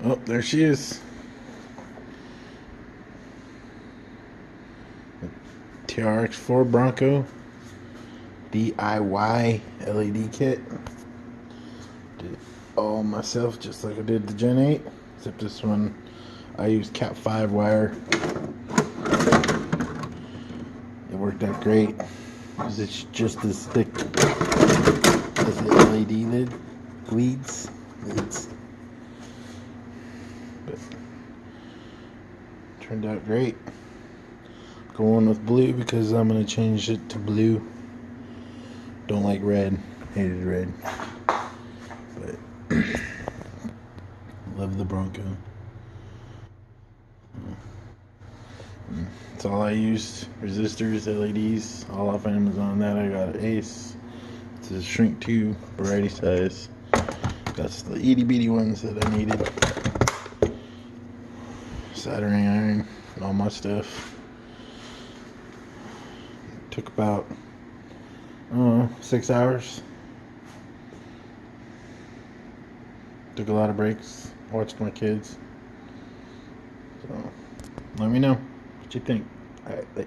Oh, there she is. trx4 Bronco DIY LED kit. Did it all myself, just like I did the Gen 8, except this one I used Cat 5 wire. It worked out great because it's just as thick as the LED leads. But turned out great. Going with blue because I'm gonna change it to blue. Don't like red. Hated red. But love the Bronco. That's all I used. Resistors, LEDs, all off Amazon. That I got an Ace. It's a shrink tube, variety size. Got the itty bitty ones that I needed. Soldering iron, all my stuff. Took about, I don't know, 6 hours. Took a lot of breaks. Watched my kids. So, let me know what you think. Alright, bye.